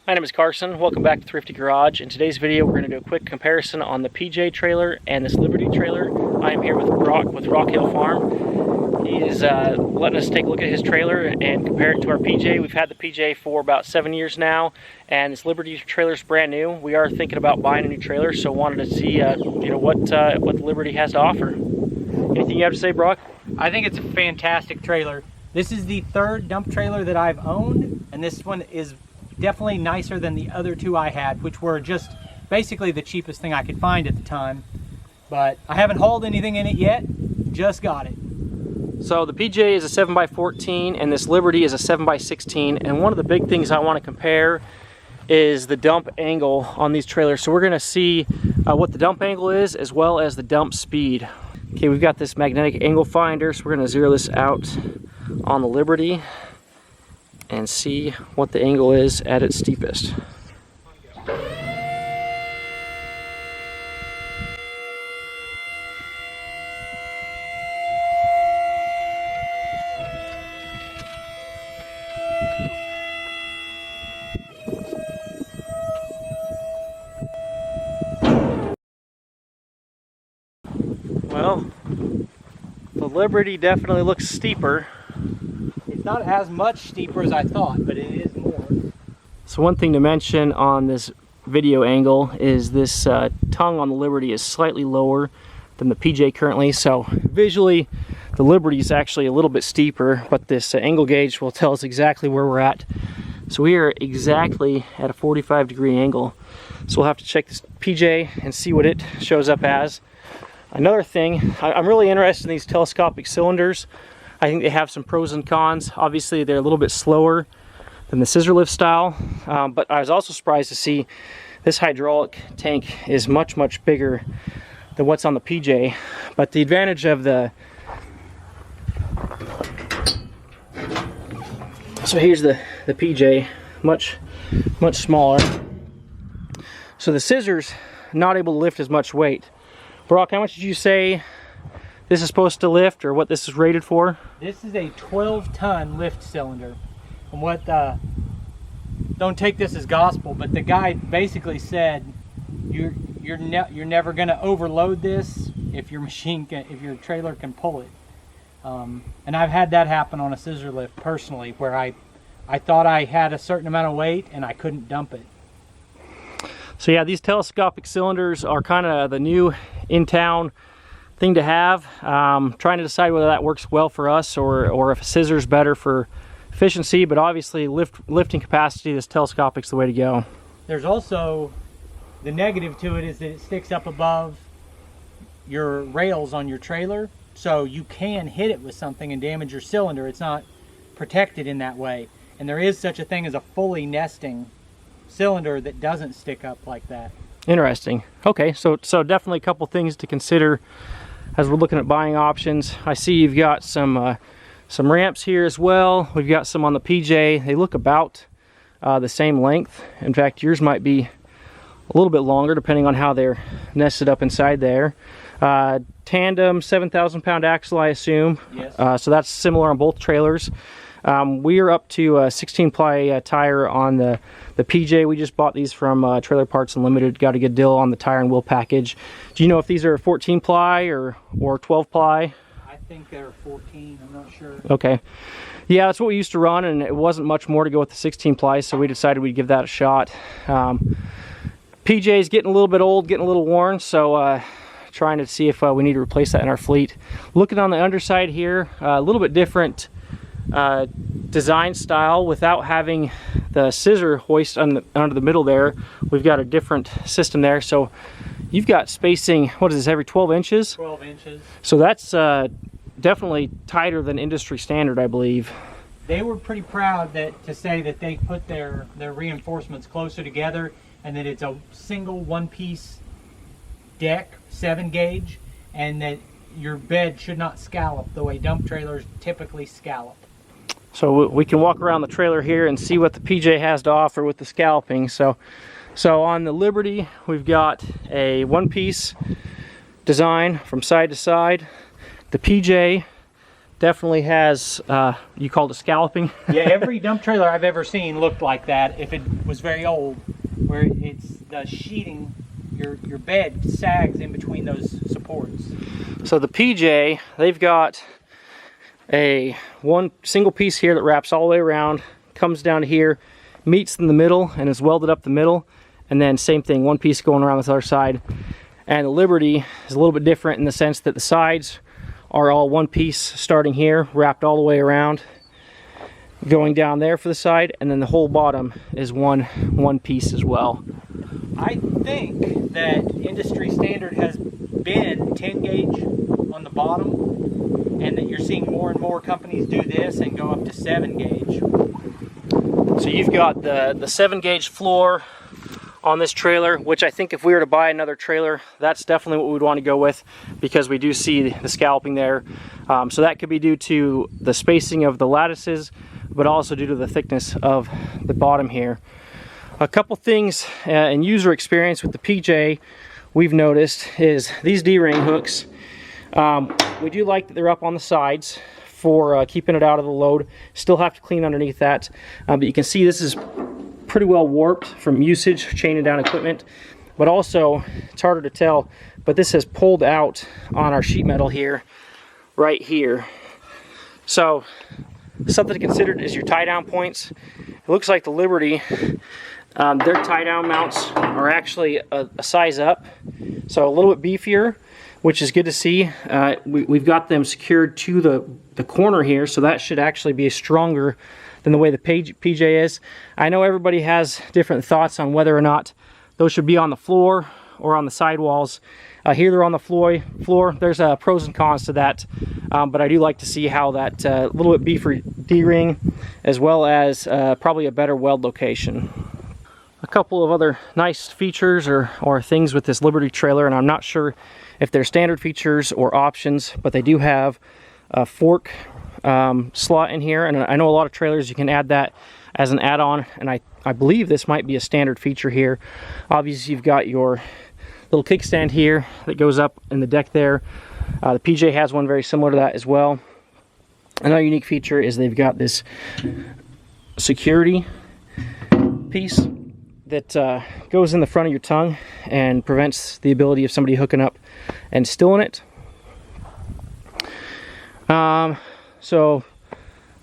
My name is Carson. Welcome back to Thrifty Garage. In today's video, we're going to do a quick comparison on the PJ trailer and this Liberty trailer. I am here with Brock with Rock Hill Farm. He is letting us take a look at his trailer and compare it to our PJ. We've had the PJ for about 7 years now, and this Liberty trailer is brand new. We are thinking about buying a new trailer, so wanted to see what the Liberty has to offer. Anything you have to say, Brock? I think it's a fantastic trailer. This is the third dump trailer that I've owned, and this one is definitely nicer than the other two I had, which were just basically the cheapest thing I could find at the time. But I haven't hauled anything in it yet, just got it. So the PJ is a 7x14 and this Liberty is a 7x16, and one of the big things I want to compare is the dump angle on these trailers. So we're going to see what the dump angle is as well as the dump speed. Okay, we've got this magnetic angle finder, so we're going to zero this out on the Liberty and see what the angle is at its steepest. Well, the Liberty definitely looks steeper. It's not as much steeper as I thought, but it is more. So one thing to mention on this video angle is this tongue on the Liberty is slightly lower than the PJ currently. So visually, the Liberty is actually a little bit steeper, but this angle gauge will tell us exactly where we're at. So we are exactly at a 45-degree angle. So we'll have to check this PJ and see what it shows up as. Another thing, I'm really interested in these telescopic cylinders. I think they have some pros and cons. Obviously, they're a little bit slower than the scissor lift style, but I was also surprised to see this hydraulic tank is much bigger than what's on the PJ. But the advantage of so here's the PJ, much smaller. So the scissors not able to lift as much weight. Brock, how much did you say this is supposed to lift, or what this is rated for? This is a 12-ton lift cylinder. And what, don't take this as gospel, but the guy basically said you're never going to overload this if your trailer can pull it. And I've had that happen on a scissor lift personally, where I thought I had a certain amount of weight and I couldn't dump it. So yeah, these telescopic cylinders are kind of the new in-town thing to have. Trying to decide whether that works well for us or if a scissor is better for efficiency, but obviously lifting capacity, this telescopic's the way to go. There's also the negative to it is that it sticks up above your rails on your trailer, so you can hit it with something and damage your cylinder. It's not protected in that way, and there is such a thing as a fully nesting cylinder that doesn't stick up like that. Interesting. Okay, so definitely a couple things to consider as we're looking at buying options. I see you've got some ramps here as well. We've got some on the PJ. They look about the same length. In fact, yours might be a little bit longer depending on how they're nested up inside there. Tandem 7,000-pound axle, I assume. Yes. So that's similar on both trailers. We are up to a 16-ply tire on the PJ. We just bought these from Trailer Parts Unlimited. Got a good deal on the tire and wheel package. Do you know if these are 14-ply or 12-ply? I think they're 14. I'm not sure. Okay. Yeah, that's what we used to run, and it wasn't much more to go with the 16-ply, so we decided we'd give that a shot. PJ's getting a little bit old, getting a little worn, so trying to see if we need to replace that in our fleet. Looking on the underside here, a little bit different design style without having the scissor hoist under the middle there. We've got a different system there. So you've got spacing, what is this, every 12 inches? 12 inches. So that's definitely tighter than industry standard, I believe. They were pretty proud to say that they put their reinforcements closer together and that it's a single one-piece deck, 7-gauge, and that your bed should not scallop the way dump trailers typically scallop. So we can walk around the trailer here and see what the PJ has to offer with the scalloping. So on the Liberty, we've got a one-piece design from side to side. The PJ definitely has, you called it scalloping? Yeah, every dump trailer I've ever seen looked like that if it was very old, where it's the sheeting, your bed sags in between those supports. So the PJ, they've got a one single piece here that wraps all the way around, comes down to here, meets in the middle and is welded up the middle, and then same thing, one piece going around this other side. And the Liberty is a little bit different in the sense that the sides are all one piece starting here, wrapped all the way around, going down there for the side, and then the whole bottom is one piece as well. I think that industry standard has been 10 gauge on the bottom, and that you're seeing more and more companies do this and go up to 7 gauge. So you've got the 7 gauge floor on this trailer, which I think if we were to buy another trailer, that's definitely what we'd want to go with, because we do see the scalloping there. So that could be due to the spacing of the lattices, but also due to the thickness of the bottom here. A couple things in user experience with the PJ we've noticed is these D-ring hooks. We do like that they're up on the sides for keeping it out of the load. Still have to clean underneath that, but you can see this is pretty well warped from usage, chaining down equipment. But also, it's harder to tell, but this has pulled out on our sheet metal here, right here. So, something to consider is your tie down points. It looks like the Liberty, their tie down mounts are actually a size up, so a little bit beefier, which is good to see. We've got them secured to the corner here, so that should actually be stronger than the way the PJ is. I know everybody has different thoughts on whether or not those should be on the floor or on the sidewalls. Here they're on the floor. There's pros and cons to that, but I do like to see how that little bit beefier D-ring, as well as probably a better weld location. A couple of other nice features or things with this Liberty trailer, and I'm not sure if they're standard features or options, but they do have a fork slot in here, and I know a lot of trailers you can add that as an add-on, and I believe this might be a standard feature here. Obviously you've got your little kickstand here that goes up in the deck there. The PJ has one very similar to that as well. Another unique feature is they've got this security piece that goes in the front of your tongue and prevents the ability of somebody hooking up and stealing it. So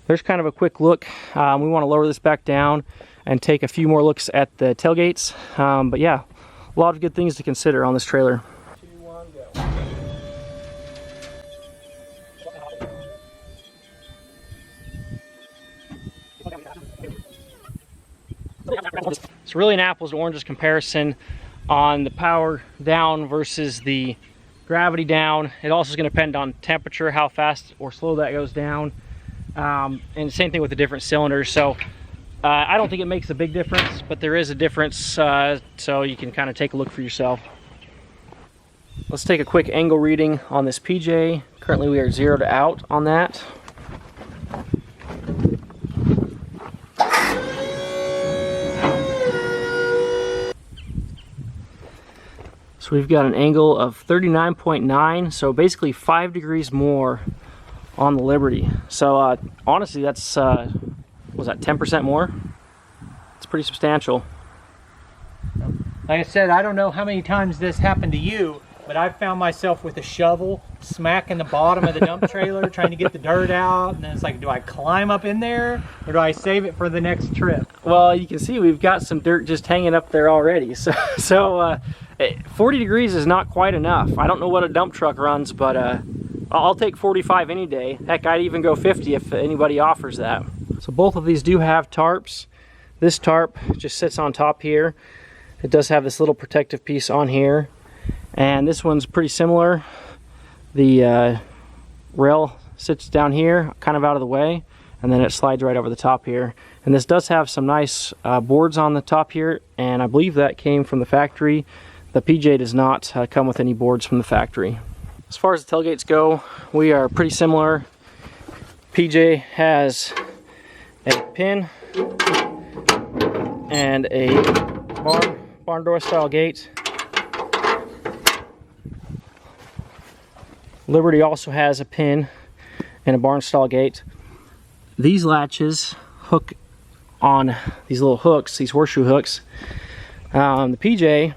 there's kind of a quick look. We want to lower this back down and take a few more looks at the tailgates. But yeah, a lot of good things to consider on this trailer. 2, 1, go. It's really an apples to oranges comparison on the power down versus the gravity down. It also is going to depend on temperature, how fast or slow that goes down, and same thing with the different cylinders. So I don't think it makes a big difference, but there is a difference, so you can kind of take a look for yourself. Let's take a quick angle reading on this PJ. Currently we are 0 to out on that. So we've got an angle of 39.9, so basically 5 degrees more on the Liberty. So honestly, that's, was that 10% more? It's pretty substantial. Like I said, I don't know how many times this happened to you, but I've found myself with a shovel smacking the bottom of the dump trailer trying to get the dirt out, and then it's like, do I climb up in there or do I save it for the next trip? Well, you can see we've got some dirt just hanging up there already. So 40 degrees is not quite enough. I don't know what a dump truck runs, but I'll take 45 any day. Heck, I'd even go 50 if anybody offers that. So both of these do have tarps. This tarp just sits on top here. It does have this little protective piece on here. And this one's pretty similar. The rail sits down here, kind of out of the way, and then it slides right over the top here. And this does have some nice boards on the top here, and I believe that came from the factory. The PJ does not come with any boards from the factory. As far as the tailgates go, we are pretty similar. PJ has a pin and a barn door style gate. Liberty also has a pin and a barn stall gate. These latches hook on these little hooks, these horseshoe hooks. The PJ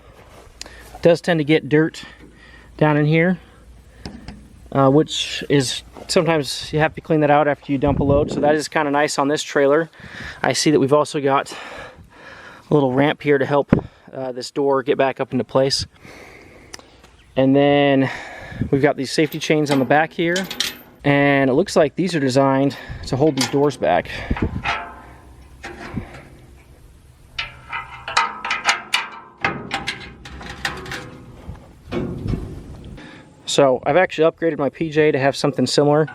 does tend to get dirt down in here, which is sometimes you have to clean that out after you dump a load, so that is kind of nice on this trailer. I see that we've also got a little ramp here to help this door get back up into place. And then we've got these safety chains on the back here, and it looks like these are designed to hold these doors back. So I've actually upgraded my PJ to have something similar.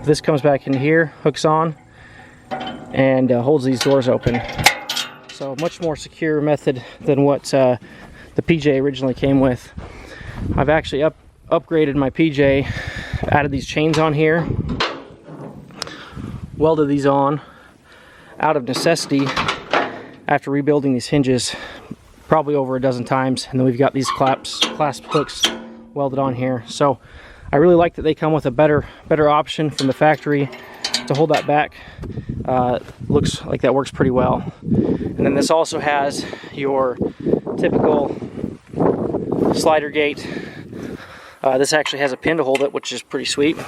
This comes back in here, hooks on, and holds these doors open. So much more secure method than what the PJ originally came with. I've actually upgraded my PJ, added these chains on here, welded these on out of necessity after rebuilding these hinges probably over a dozen times, and then we've got these clasp hooks welded on here. So I really like that they come with a better option from the factory to hold that back. Looks like that works pretty well. And then this also has your typical slider gate. This actually has a pin to hold it, which is pretty sweet.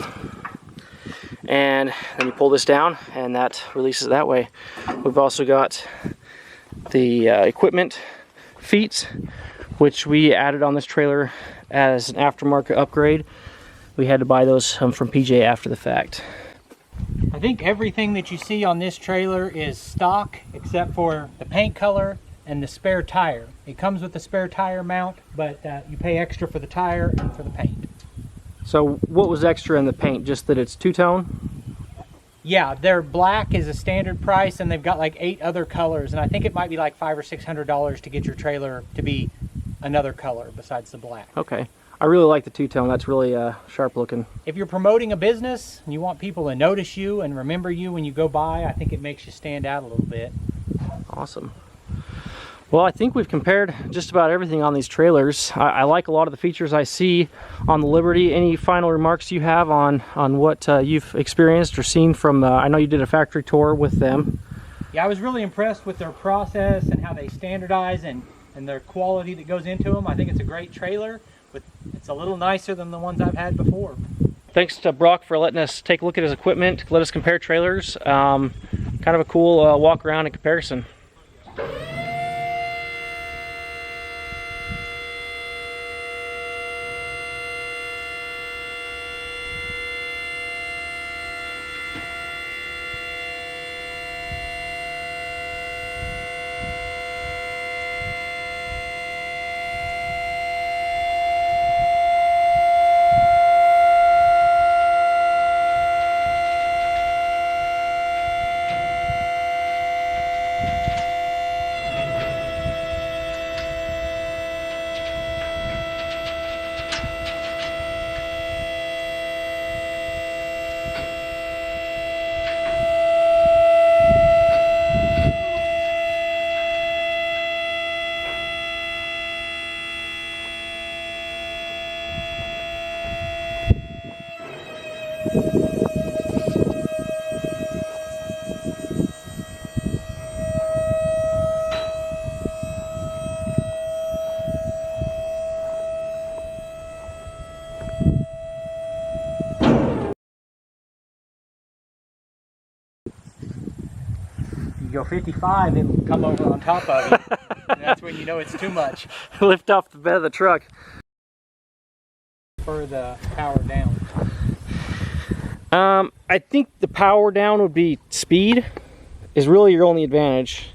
And then you pull this down and that releases that way. We've also got the equipment feet, which we added on this trailer as an aftermarket upgrade. We had to buy those from PJ after the fact. I think everything that you see on this trailer is stock except for the paint color and the spare tire. It comes with the spare tire mount, but you pay extra for the tire and for the paint. So what was extra in the paint? Just that it's two-tone? Yeah, their black is a standard price, and they've got like 8 other colors, and I think it might be like $500 or $600 to get your trailer to be another color besides the black. Okay. I really like the two-tone. That's really sharp looking. If you're promoting a business and you want people to notice you and remember you when you go by, I think it makes you stand out a little bit. Awesome. Well, I think we've compared just about everything on these trailers. I like a lot of the features I see on the Liberty. Any final remarks you have on what you've experienced or seen from, I know you did a factory tour with them. Yeah, I was really impressed with their process and how they standardize and their quality that goes into them. I think it's a great trailer. It's a little nicer than the ones I've had before. Thanks to Brock for letting us take a look at his equipment, let us compare trailers. Kind of a cool walk around and comparison. Go 55, it'll come over on top of you. And that's when you know it's too much. Lift off the bed of the truck. For the power down. I think the power down would be speed is really your only advantage.